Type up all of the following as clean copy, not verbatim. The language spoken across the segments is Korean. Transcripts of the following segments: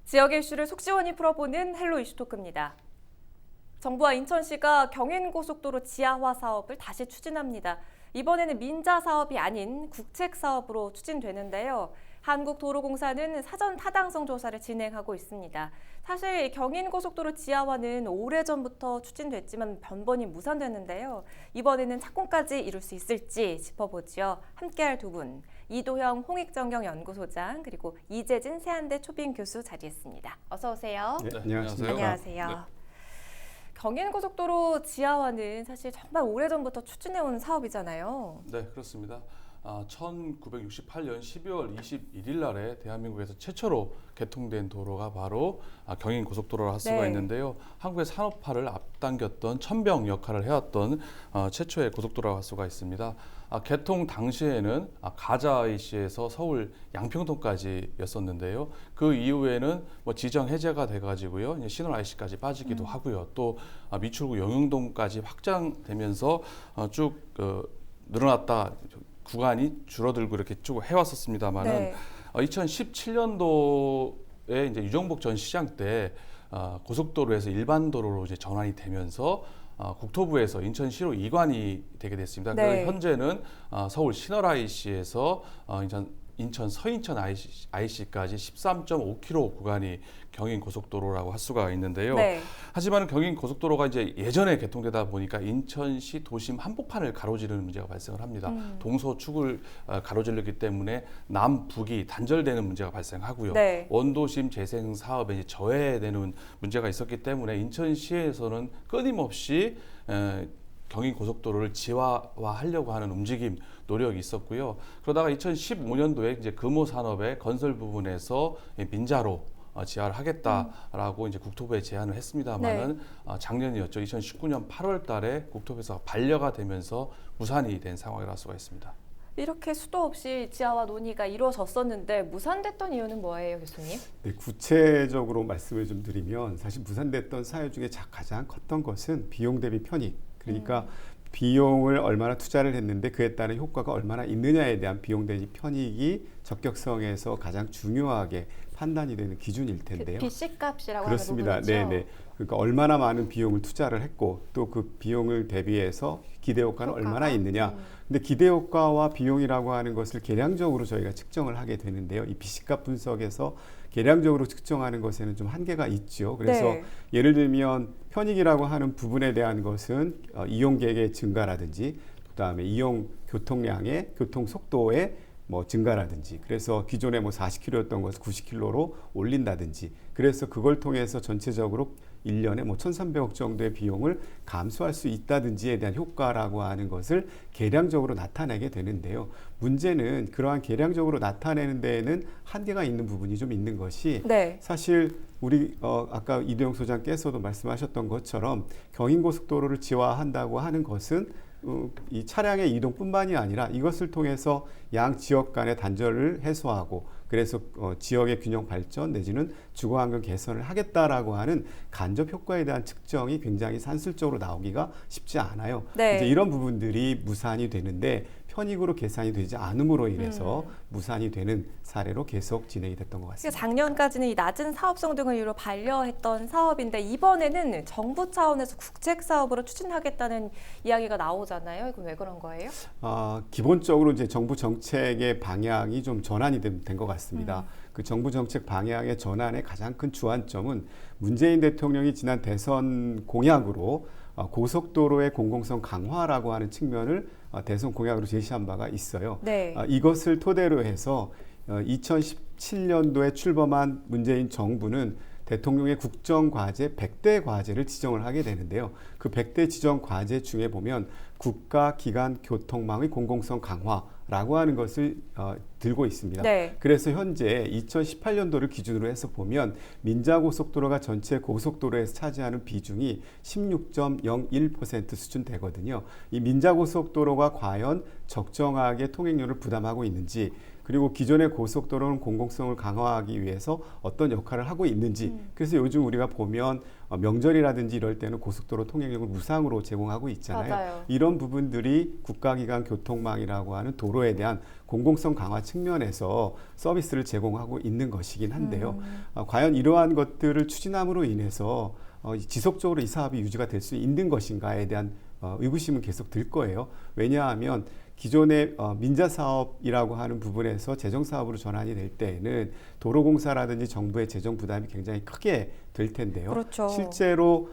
지역의 이슈를 속 시원히 풀어보는 헬로 이슈 토크입니다. 정부와 인천시가 경인고속도로 지하화 사업을 다시 추진합니다. 이번에는 민자 사업이 아닌 국책 사업으로 추진되는데요. 한국도로공사는 사전 타당성 조사를 진행하고 있습니다. 사실 경인고속도로 지하화는 오래전부터 추진됐지만 번번이 무산됐는데요. 이번에는 착공까지 이룰 수 있을지 짚어보죠. 함께할 두 분, 이도형 홍익정경연구소장 그리고 이재진 세한대 초빙 교수 자리했습니다. 어서 오세요. 네, 안녕하세요. 안녕하세요. 네. 경인고속도로 지하화는 사실 정말 오래전부터 추진해온 사업이잖아요. 네, 그렇습니다. 1968년 12월 21일 날에 대한민국에서 최초로 개통된 도로가 바로 경인고속도로라 할 수가 있는데요. 한국의 산업화를 앞당겼던 천병 역할을 해왔던 최초의 고속도로라 할 수가 있습니다. 개통 당시에는 가자 IC에서 서울 양평동까지였었는데요. 그 이후에는 지정 해제가 돼가지고요, 신월 IC까지 빠지기도 하고요. 또 미출구 영흥동까지 확장되면서 쭉 늘어났다. 구간이 줄어들고 이렇게 쭉 해왔었습니다만은 2017년도에 이제 유정복 전 시장 때 고속도로에서 일반 도로로 이제 전환이 되면서 국토부에서 인천시로 이관이 되게 됐습니다. 그래서 현재는 서울 신월 IC에서 인천 서인천 IC까지 13.5km 구간이 경인고속도로라고 할 수가 있는데요. 하지만 경인고속도로가 이제 예전에 개통되다 보니까 인천시 도심 한복판을 가로지르는 문제가 발생을 합니다. 동서축을 가로지르기 때문에 남북이 단절되는 문제가 발생하고요. 원도심 재생 사업에 이제 저해되는 문제가 있었기 때문에 인천시에서는 끊임없이 경인고속도로를 지하화하려고 하는 움직임, 노력이 있었고요. 그러다가 2015년도에 이제 금호산업의 건설 부분에서 민자로 지하를 하겠다라고 이제 국토부에 제안을 했습니다만은 작년이었죠. 2019년 8월 달에 국토부에서 반려가 되면서 무산이 된 상황이라 할 수가 있습니다. 이렇게 수도 없이 지하화 논의가 이루어졌었는데 무산됐던 이유는 뭐예요, 교수님? 네, 구체적으로 말씀을 좀 드리면 사실 무산됐던 사유 중에 가장 컸던 것은 비용 대비 편익. 그러니까 비용을 얼마나 투자를 했는데 그에 따른 효과가 얼마나 있느냐에 대한 비용 대비 편익이 적격성에서 가장 중요하게 판단이 되는 기준일 텐데요. BC값이라고 그렇습니다. 하는 부분이죠. 네네. 그러니까 얼마나 많은 비용을 투자를 했고 또 그 비용을 대비해서 기대 효과는 얼마나 있느냐. 근데 기대 효과와 비용이라고 하는 것을 계량적으로 저희가 측정을 하게 되는데요. 이 BC값 분석에서 계량적으로 측정하는 것에는 좀 한계가 있죠. 그래서 예를 들면 편익이라고 하는 부분에 대한 것은 이용객의 증가라든지 그다음에 이용 교통량의 교통 속도의 증가라든지 그래서 기존에 40km였던 것을 90km로 올린다든지 그래서 그걸 통해서 전체적으로 1년에 1,300억 정도의 비용을 감수할 수 있다든지에 대한 효과라고 하는 것을 계량적으로 나타내게 되는데요. 문제는 그러한 계량적으로 나타내는 데에는 한계가 있는 부분이 좀 있는 것이 사실 우리 아까 이도영 소장께서도 말씀하셨던 것처럼 경인고속도로를 지하화한다고 하는 것은 이 차량의 이동뿐만이 아니라 이것을 통해서 양 지역 간의 단절을 해소하고 그래서 지역의 균형 발전 내지는 주거환경 개선을 하겠다라고 하는 간접 효과에 대한 측정이 굉장히 산술적으로 나오기가 쉽지 않아요. 이제 이런 부분들이 무산이 되는데 편익으로 계산이 되지 않음으로 인해서 무산이 되는 사례로 계속 진행이 됐던 것 같습니다. 작년까지는 이 낮은 사업성 등을 이유로 반려했던 사업인데 이번에는 정부 차원에서 국책 사업으로 추진하겠다는 이야기가 나오잖아요. 이건 왜 그런 거예요? 기본적으로 이제 정부 정책의 방향이 좀 전환이 된 것 같습니다. 그 정부 정책 방향의 전환의 가장 큰 주안점은 문재인 대통령이 지난 대선 공약으로 고속도로의 공공성 강화라고 하는 측면을 대선 공약으로 제시한 바가 있어요. 이것을 토대로 해서 2017년도에 출범한 문재인 정부는 대통령의 국정과제 100대 과제를 지정을 하게 되는데요. 그 100대 지정 과제 중에 보면 국가기관 교통망의 공공성 강화라고 하는 것을 들고 있습니다. 그래서 현재 2018년도를 기준으로 해서 보면 민자고속도로가 전체 고속도로에서 차지하는 비중이 16.01% 수준 되거든요. 이 민자고속도로가 과연 적정하게 통행료를 부담하고 있는지 그리고 기존의 고속도로는 공공성을 강화하기 위해서 어떤 역할을 하고 있는지 그래서 요즘 우리가 보면 명절이라든지 이럴 때는 고속도로 통행료를 무상으로 제공하고 있잖아요. 맞아요. 이런 부분들이 국가기관 교통망이라고 하는 도로에 대한 공공성 강화 측면에서 서비스를 제공하고 있는 것이긴 한데요. 과연 이러한 것들을 추진함으로 인해서 지속적으로 이 사업이 유지가 될 수 있는 것인가에 대한 의구심은 계속 들 거예요. 왜냐하면 기존의 민자 사업이라고 하는 부분에서 재정 사업으로 전환이 될 때에는 도로공사라든지 정부의 재정 부담이 굉장히 크게 될 텐데요. 그렇죠. 실제로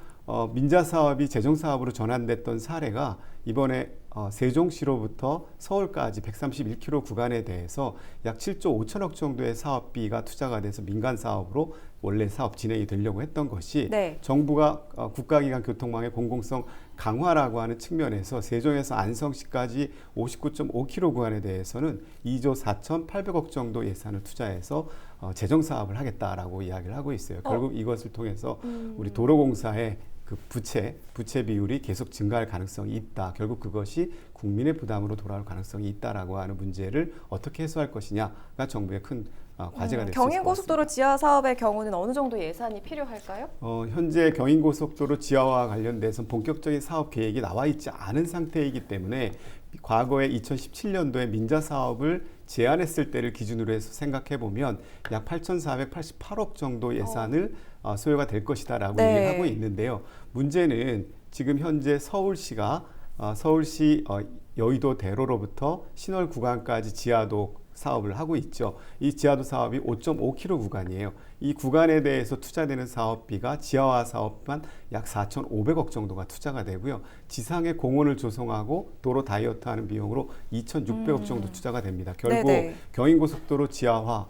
민자 사업이 재정 사업으로 전환됐던 사례가 이번에 세종시로부터 서울까지 131km 구간에 대해서 약 7조 5천억 정도의 사업비가 투자가 돼서 민간 사업으로 원래 사업 진행이 되려고 했던 것이 네. 정부가 국가기관 교통망의 공공성 강화라고 하는 측면에서 세종에서 안성시까지 59.5km 구간에 대해서는 2조 4,800억 정도 예산을 투자해서 재정 사업을 하겠다라고 이야기를 하고 있어요. 결국 이것을 통해서 우리 도로공사의 그 부채 비율이 계속 증가할 가능성이 있다. 결국 그것이 국민의 부담으로 돌아올 가능성이 있다라고 하는 문제를 어떻게 해소할 것이냐가 정부의 큰 과제가 될 수 있을 것 같습니다. 경인고속도로 지하 사업의 경우는 어느 정도 예산이 필요할까요? 현재 경인고속도로 지하화와 관련돼서 본격적인 사업 계획이 나와 있지 않은 상태이기 때문에 과거에 2017년도에 민자 사업을 제안했을 때를 기준으로 해서 생각해 보면 약 8,488억 정도 예산을 소요가 될 것이다라고 네. 얘기를 하고 있는데요. 문제는 지금 현재 서울시가 서울시 여의도 대로로부터 신월 구간까지 지하도 사업을 하고 있죠. 이 지하도 사업이 5.5km 구간이에요. 이 구간에 대해서 투자되는 사업비가 지하화 사업만 약 4,500억 정도가 투자가 되고요. 지상에 공원을 조성하고 도로 다이어트하는 비용으로 2,600억 정도 투자가 됩니다. 결국 네네. 경인고속도로 지하화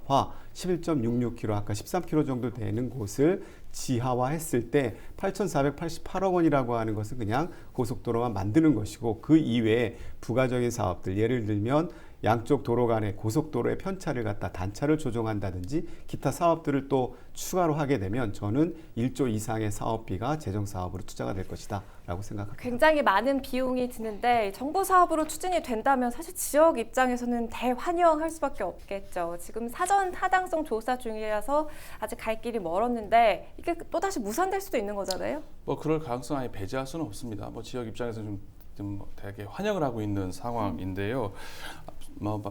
11.66km 아까 13km 정도 되는 곳을 지하화했을 때 8,488억 원이라고 하는 것은 그냥 고속도로만 만드는 것이고 그 이외에 부가적인 사업들 예를 들면 양쪽 도로 간의 고속도로의 편차를 갖다 단차를 조정한다든지 기타 사업들을 또 추가로 하게 되면 저는 1조 이상의 사업비가 재정 사업으로 투자가 될 것이다 라고 생각합니다. 굉장히 많은 비용이 드는데 정부 사업으로 추진이 된다면 사실 지역 입장에서는 대환영할 수밖에 없겠죠. 지금 사전 타당성 조사 중이라서 아직 갈 길이 멀었는데 이게 또다시 무산될 수도 있는 거잖아요. 뭐 그럴 가능성 아예 배제할 수는 없습니다. 뭐 지역 입장에서는 좀 되게 환영을 하고 있는 상황인데요.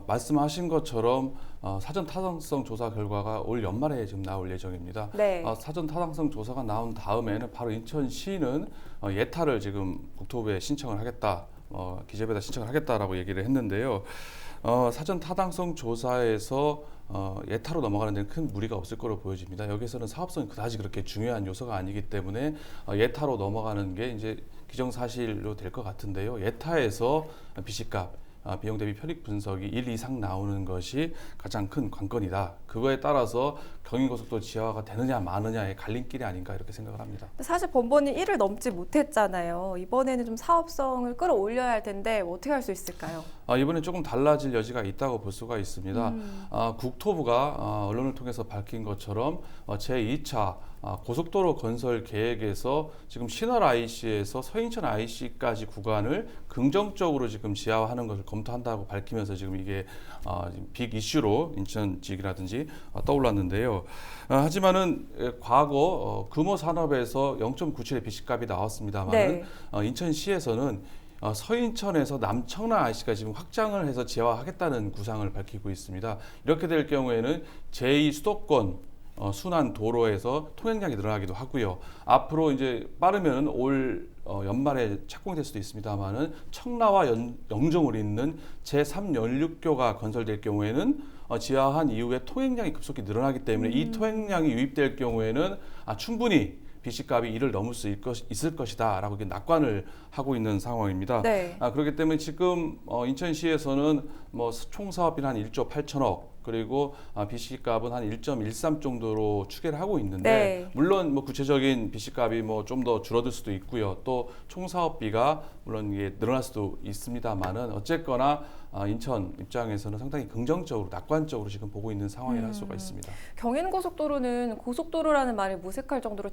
말씀하신 것처럼 사전 타당성 조사 결과가 올 연말에 지금 나올 예정입니다. 네. 사전 타당성 조사가 나온 다음에는 바로 인천시는 예타를 지금 국토부에 신청을 하겠다, 기재부에다 신청을 하겠다라고 얘기를 했는데요. 사전 타당성 조사에서 예타로 넘어가는 데는 큰 무리가 없을 거로 보여집니다. 여기서는 사업성이 그다지 그렇게 중요한 요소가 아니기 때문에 예타로 넘어가는 게 이제 기정사실로 될 것 같은데요. 예타에서 비식값 비용 대비 편익 분석이 1 이상 나오는 것이 가장 큰 관건이다. 그거에 따라서 경인고속도로 지하화가 되느냐 마느냐의 갈림길이 아닌가 이렇게 생각을 합니다. 사실 번번이 1을 넘지 못했잖아요. 이번에는 좀 사업성을 끌어올려야 할 텐데 어떻게 할 수 있을까요? 이번에 조금 달라질 여지가 있다고 볼 수가 있습니다. 국토부가 언론을 통해서 밝힌 것처럼 제2차 고속도로 건설 계획에서 지금 신월 IC에서 서인천 IC까지 구간을 긍정적으로 지금 지하화하는 것을 검토한다고 밝히면서 지금 이게 빅 이슈로 인천 지역이라든지 떠올랐는데요. 하지만은 과거 금호 산업에서 0.97의 비식값이 나왔습니다만 네. 인천시에서는 서인천에서 남청라 IC가 지금 확장을 해서 지하화하겠다는 구상을 밝히고 있습니다. 이렇게 될 경우에는 제2 수도권 순환 도로에서 통행량이 늘어나기도 하고요. 앞으로 이제 빠르면 올 연말에 착공될 수도 있습니다만은 청라와 영종을 잇는 제3 연륙교가 건설될 경우에는 지하한 이후에 통행량이 급속히 늘어나기 때문에 이 통행량이 유입될 경우에는 충분히 비식값이 이를 넘을 수 있을 것이다라고 낙관을 하고 있는 상황입니다. 네. 그렇기 때문에 지금 인천시에서는 뭐 총사업비는 한 1조 8천억 그리고 비식값은 한 1.13 정도로 추계를 하고 있는데 네. 물론 뭐 구체적인 비식값이 뭐 좀 더 줄어들 수도 있고요. 또 총사업비가 물론 이게 늘어날 수도 있습니다만은 어쨌거나 인천 입장에서는 상당히 긍정적으로 낙관적으로 지금 보고 있는 상황이라 할 수가 있습니다. 경인고속도로는 고속도로라는 말이 무색할 정도로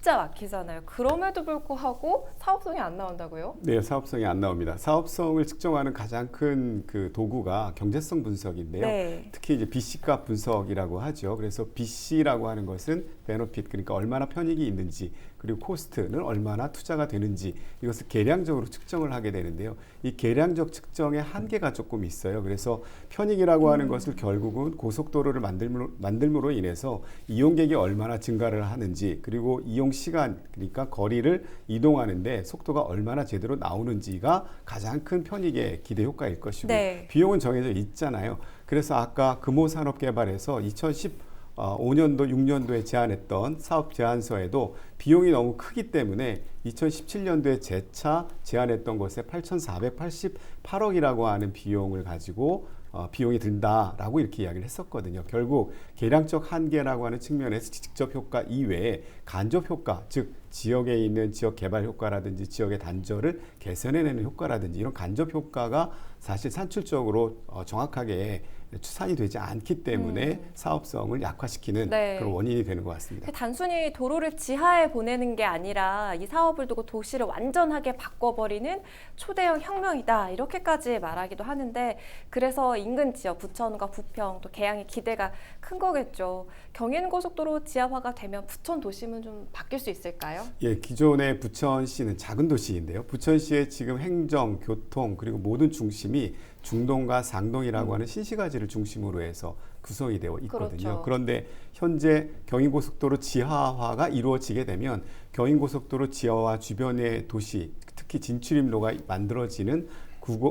진짜 막히잖아요. 그럼에도 불구하고 사업성이 안 나온다고요? 네, 사업성이 안 나옵니다. 사업성을 측정하는 가장 큰 그 도구가 경제성 분석인데요. 네. 특히 이제 BC값 분석이라고 하죠. 그래서 BC라고 하는 것은 베너핏, 그러니까 얼마나 편익이 있는지, 그리고 코스트는 얼마나 투자가 되는지, 이것을 계량적으로 측정을 하게 되는데요. 이 계량적 측정의 한계가 조금 있어요. 그래서 편익이라고 하는 것을 결국은 고속도로를 만들므로 인해서 이용객이 얼마나 증가를 하는지, 그리고 이용 시간, 그러니까 거리를 이동하는데 속도가 얼마나 제대로 나오는지가 가장 큰 편익의 기대 효과일 것이고, 네. 비용은 정해져 있잖아요. 그래서 아까 금호산업개발에서 2015년도, 6년도에 제안했던 사업 제안서에도 비용이 너무 크기 때문에 2017년도에 재차 제안했던 것에 8,488억이라고 하는 비용을 가지고 비용이 든다라고 이렇게 이야기를 했었거든요. 결국 계량적 한계라고 하는 측면에서 직접 효과 이외에 간접 효과, 즉 지역에 있는 지역 개발 효과라든지 지역의 단절을 개선해내는 효과라든지 이런 간접 효과가 사실 산출적으로 정확하게 추산이 되지 않기 때문에 사업성을 약화시키는 네. 그런 원인이 되는 것 같습니다. 단순히 도로를 지하에 보내는 게 아니라 이 사업을 두고 도시를 완전하게 바꿔버리는 초대형 혁명이다 이렇게까지 말하기도 하는데, 그래서 인근 지역 부천과 부평 또 계양의 기대가 큰 거겠죠. 경인고속도로 지하화가 되면 부천 도심은 좀 바뀔 수 있을까요? 예, 기존의 부천시는 작은 도시인데요. 부천시의 지금 행정, 교통 그리고 모든 중심이 중동과 상동이라고 하는 신시가지를 중심으로 해서 구성이 되어 있거든요. 그렇죠. 그런데 현재 경인고속도로 지하화가 이루어지게 되면 경인고속도로 지하화 주변의 도시, 특히 진출입로가 만들어지는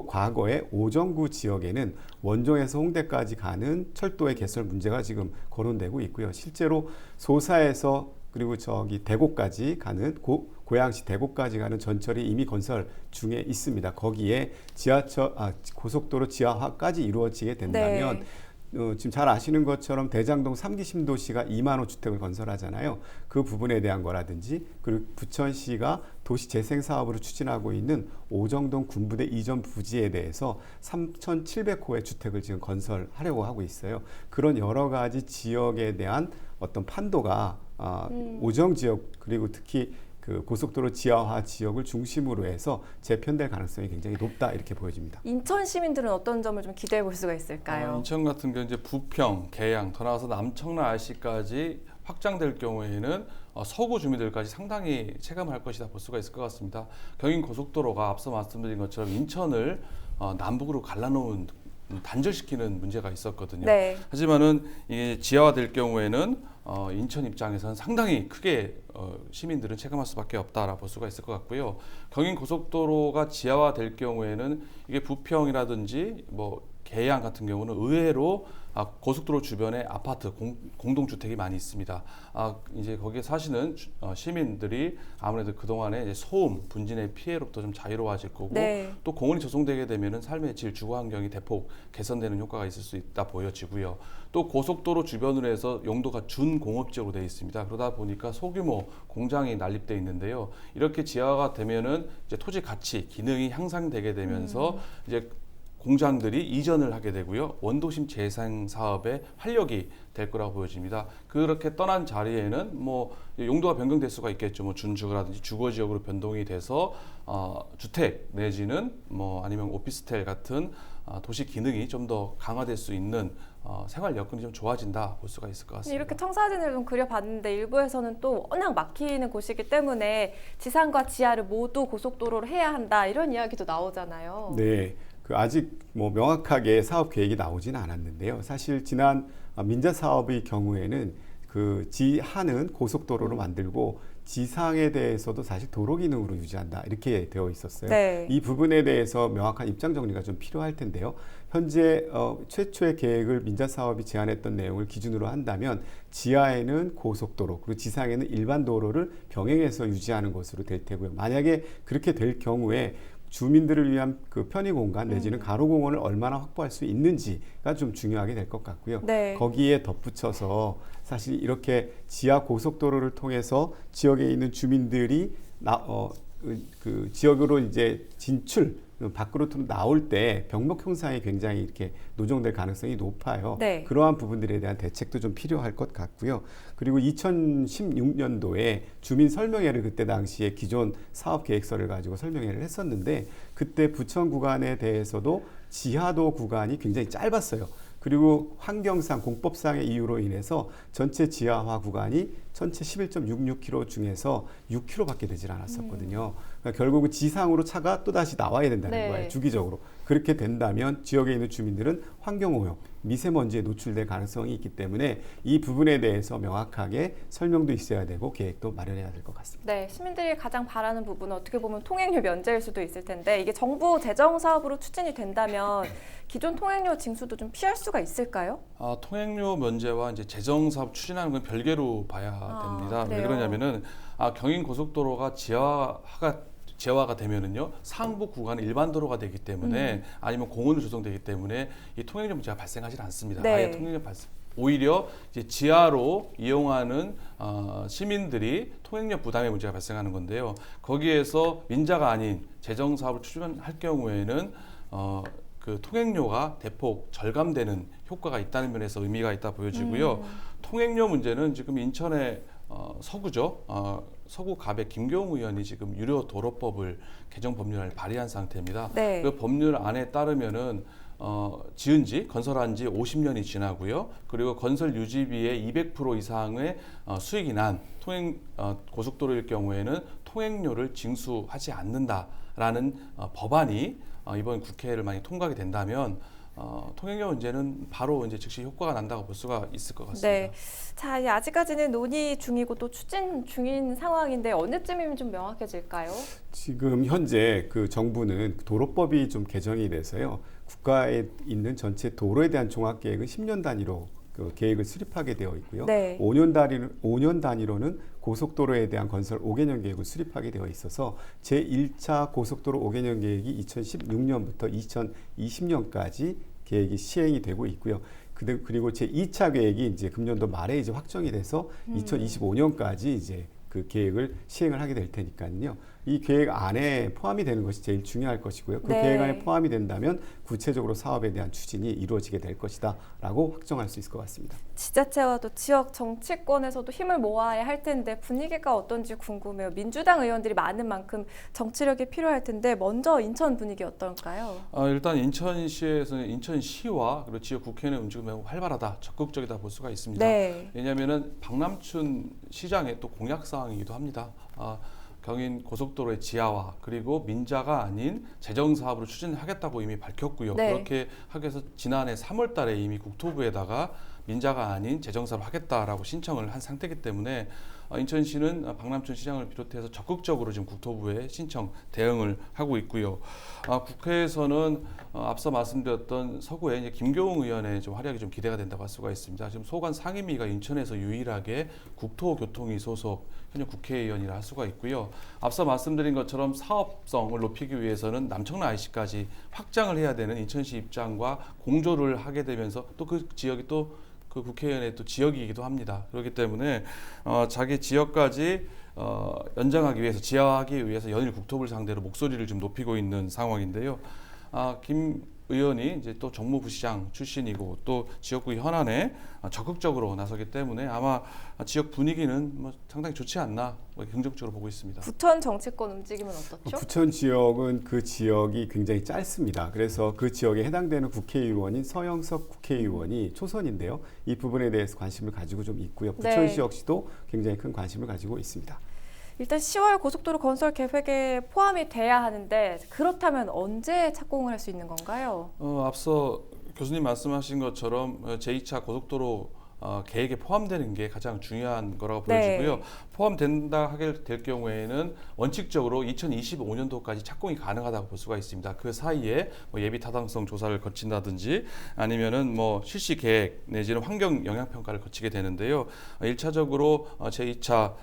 과거의 오정구 지역에는 원종에서 홍대까지 가는 철도의 개설 문제가 지금 거론되고 있고요. 실제로 소사에서 그리고 저기 대구까지 가는 고양시 대구까지 가는 전철이 이미 건설 중에 있습니다. 거기에 고속도로 지하화까지 이루어지게 된다면 네. 지금 잘 아시는 것처럼 대장동 3기 신도시가 2만 호 주택을 건설하잖아요. 그 부분에 대한 거라든지, 그리고 부천시가 도시 재생 사업으로 추진하고 있는 오정동 군부대 이전 부지에 대해서 3,700호의 주택을 지금 건설하려고 하고 있어요. 그런 여러 가지 지역에 대한 어떤 판도가 오정 지역, 그리고 특히 그 고속도로 지하화 지역을 중심으로 해서 재편될 가능성이 굉장히 높다 이렇게 보여집니다. 인천 시민들은 어떤 점을 좀 기대해 볼 수가 있을까요? 인천 같은 경우 이제 부평, 계양, 더 나아가서 남청라 IC까지 확장될 경우에는 서구 주민들까지 상당히 체감할 것이다 볼 수가 있을 것 같습니다. 경인 고속도로가 앞서 말씀드린 것처럼 인천을 남북으로 갈라놓은 단절시키는 문제가 있었거든요. 네. 하지만은 이게 지하화될 경우에는 인천 입장에서는 상당히 크게 시민들은 체감할 수밖에 없다라고 볼 수가 있을 것 같고요. 경인 고속도로가 지하화될 경우에는 이게 부평이라든지 뭐 계양 같은 경우는 의외로 고속도로 주변에 아파트, 공동주택이 많이 있습니다. 이제 거기에 사시는 시민들이 아무래도 그동안에 이제 소음, 분진의 피해로부터 좀 자유로워질 거고, 네. 또 공원이 조성되게 되면은 삶의 질, 주거 환경이 대폭 개선되는 효과가 있을 수 있다 보여지고요. 또 고속도로 주변으로 해서 용도가 준공업지역으로 되어 있습니다. 그러다 보니까 소규모 공장이 난립되어 있는데요. 이렇게 지하가 되면은 이제 토지 가치, 기능이 향상되게 되면서 이제 공장들이 이전을 하게 되고요. 원도심 재생 사업에 활력이 될 거라고 보여집니다. 그렇게 떠난 자리에는 뭐 용도가 변경될 수가 있겠죠. 뭐 준주거라든지 주거 지역으로 변동이 돼서 주택 내지는 뭐 아니면 오피스텔 같은 도시 기능이 좀 더 강화될 수 있는 생활 여건이 좀 좋아진다 볼 수가 있을 것 같습니다. 이렇게 청사진을 좀 그려봤는데 일부에서는 또 워낙 막히는 곳이기 때문에 지상과 지하를 모두 고속도로로 해야 한다 이런 이야기도 나오잖아요. 네. 아직 뭐 명확하게 사업 계획이 나오지는 않았는데요. 사실 지난 민자 사업의 경우에는 그 지하는 고속도로로 만들고 지상에 대해서도 사실 도로 기능으로 유지한다 이렇게 되어 있었어요. 네. 이 부분에 대해서 명확한 입장 정리가 좀 필요할 텐데요. 현재 최초의 계획을 민자 사업이 제안했던 내용을 기준으로 한다면 지하에는 고속도로 그리고 지상에는 일반 도로를 병행해서 유지하는 것으로 될 테고요. 만약에 그렇게 될 경우에 주민들을 위한 그 편의 공간 내지는 가로 공원을 얼마나 확보할 수 있는지가 좀 중요하게 될 것 같고요. 네. 거기에 덧붙여서 사실 이렇게 지하 고속도로를 통해서 지역에 있는 주민들이 그 지역으로 이제 진출 밖으로 나올 때 병목 형상이 굉장히 이렇게 노정될 가능성이 높아요. 네. 그러한 부분들에 대한 대책도 좀 필요할 것 같고요. 그리고 2016년도에 주민 설명회를 그때 당시에 기존 사업 계획서를 가지고 설명회를 했었는데 그때 부천 구간에 대해서도 지하도 구간이 굉장히 짧았어요. 그리고 환경상 공법상의 이유로 인해서 전체 지하화 구간이 전체 11.66km 중에서 6km밖에 되질 않았었거든요. 그러니까 결국은 지상으로 차가 또 다시 나와야 된다는 네. 거예요. 주기적으로. 그렇게 된다면 지역에 있는 주민들은 환경오염, 미세먼지에 노출될 가능성이 있기 때문에 이 부분에 대해서 명확하게 설명도 있어야 되고 계획도 마련해야 될 것 같습니다. 네, 시민들이 가장 바라는 부분은 어떻게 보면 통행료 면제일 수도 있을 텐데 이게 정부 재정 사업으로 추진이 된다면 기존 통행료 징수도 좀 피할 수가 있을까요? 통행료 면제와 이제 재정 사업 추진하는 건 별개로 봐야 됩니다. 왜 그래요? 그러냐면은 경인 고속도로가 지하화가 되면은요 상부 구간은 일반 도로가 되기 때문에 아니면 공원으로 조성되기 때문에 이 통행료 문제가 발생하지 않습니다. 네. 아예 통행료 오히려 이제 지하로 이용하는 시민들이 통행료 부담의 문제가 발생하는 건데요. 거기에서 민자가 아닌 재정 사업을 추진할 경우에는 그 통행료가 대폭 절감되는 효과가 있다는 면에서 의미가 있다 보여지고요. 통행료 문제는 지금 인천의 서구죠. 서구 갑의 김경우 의원이 지금 유료 도로법을 개정 법률안을 발의한 상태입니다. 네. 그 법률 안에 따르면은 건설한 지 50년이 지나고요. 그리고 건설 유지비의 200% 이상의 수익이 난 고속도로일 경우에는 통행료를 징수하지 않는다라는 법안이 이번 국회를 많이 통과하게 된다면 통행료 문제는 바로 이제 즉시 효과가 난다고 볼 수가 있을 것 같습니다. 네. 자, 아직까지는 논의 중이고 또 추진 중인 상황인데 언제쯤이면 좀 명확해질까요? 지금 현재 그 정부는 도로법이 좀 개정이 돼서요. 국가에 있는 전체 도로에 대한 종합계획은 10년 단위로 그 계획을 수립하게 되어 있고요. 네. 5년 단위로는 고속도로에 대한 건설 5개년 계획을 수립하게 되어 있어서 제1차 고속도로 5개년 계획이 2016년부터 2020년까지 계획이 시행이 되고 있고요. 그리고 제2차 계획이 이제 금년도 말에 이제 확정이 돼서 2025년까지 이제 그 계획을 시행을 하게 될 테니까요. 이 계획 안에 포함이 되는 것이 제일 중요할 것이고요. 그 네. 계획 안에 포함이 된다면 구체적으로 사업에 대한 추진이 이루어지게 될 것이다라고 확정할 수 있을 것 같습니다. 지자체와 또 지역 정치권에서도 힘을 모아야 할 텐데 분위기가 어떤지 궁금해요. 민주당 의원들이 많은 만큼 정치력이 필요할 텐데 먼저 인천 분위기 어떨까요? 일단 인천시에서는 인천시와 그리고 지역 국회의원의 움직임이 매우 활발하다, 적극적이다 볼 수가 있습니다. 네. 왜냐하면은 박남춘 시장의 또 공약 사항이기도 합니다. 경인 고속도로의 지하화 그리고 민자가 아닌 재정 사업으로 추진하겠다고 이미 밝혔고요. 네. 그렇게 하기 위해서 지난해 3월달에 이미 국토부에다가 민자가 아닌 재정 사업을 하겠다라고 신청을 한 상태이기 때문에 인천시는 박남춘 시장을 비롯해서 적극적으로 지금 국토부에 신청 대응을 하고 있고요. 국회에서는 앞서 말씀드렸던 서구의 이제 김교웅 의원의 좀 활약이 좀 기대가 된다고 할 수가 있습니다. 지금 소관 상임위가 인천에서 유일하게 국토교통위 소속 현역 국회의원이라 할 수가 있고요. 앞서 말씀드린 것처럼 사업성을 높이기 위해서는 남청라 IC까지 확장을 해야 되는 인천시 입장과 공조를 하게 되면서 또 그 지역이 또 그 국회의원의 또 지역이기도 합니다. 그렇기 때문에 자기 지역까지 연장하기 위해서 지하화하기 위해서 연일 국토부를 상대로 목소리를 좀 높이고 있는 상황인데요. 김 의원이 이제 또 정무부시장 출신이고 또 지역구 현안에 적극적으로 나서기 때문에 아마 지역 분위기는 뭐 상당히 좋지 않나 긍정적으로 보고 있습니다. 부천 정치권 움직임은 어떻죠? 부천 지역은 그 지역이 굉장히 짧습니다. 그래서 그 지역에 해당되는 국회의원인 서영석 국회의원이 초선인데요. 이 부분에 대해서 관심을 가지고 좀 있고요. 부천시 네. 역시도 굉장히 큰 관심을 가지고 있습니다. 일단 10월 고속도로 건설 계획에 포함이 돼야 하는데 그렇다면 언제 착공을 할 수 있는 건가요? 앞서 교수님 말씀하신 것처럼 제2차 고속도로 계획에 포함되는 게 가장 중요한 거라고 보여지고요. 네. 포함된다 하게 될 경우에는 원칙적으로 2025년도까지 착공이 가능하다고 볼 수가 있습니다. 그 사이에 뭐 예비 타당성 조사를 거친다든지 아니면은 뭐 실시 계획 내지는 환경 영향 평가를 거치게 되는데요. 1차적으로 제2차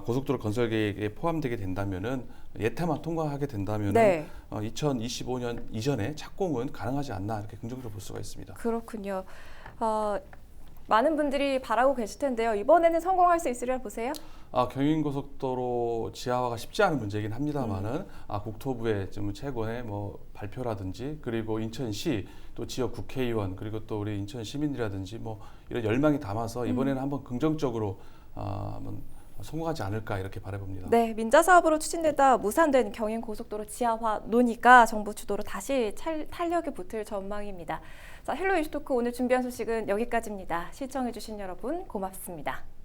고속도로 건설 계획에 포함되게 된다면은 예타만 통과하게 된다면은 네. 2025년 이전에 착공은 가능하지 않나 이렇게 긍정적으로 볼 수가 있습니다. 그렇군요. 많은 분들이 바라고 계실 텐데요. 이번에는 성공할 수 있으리라 보세요? 경인고속도로 지하화가 쉽지 않은 문제이긴 합니다만은 국토부의 좀 최근의 뭐 발표라든지 그리고 인천시 또 지역 국회의원 그리고 또 우리 인천 시민들이라든지 뭐 이런 열망이 담아서 이번에는 한번 긍정적으로 한번 성공하지 않을까 이렇게 바라봅니다. 네, 민자 사업으로 추진되다 무산된 경인고속도로 지하화 논의가 정부 주도로 다시 탄력이 붙을 전망입니다. 자, 헬로 이슈토크 오늘 준비한 소식은 여기까지입니다. 시청해주신 여러분 고맙습니다.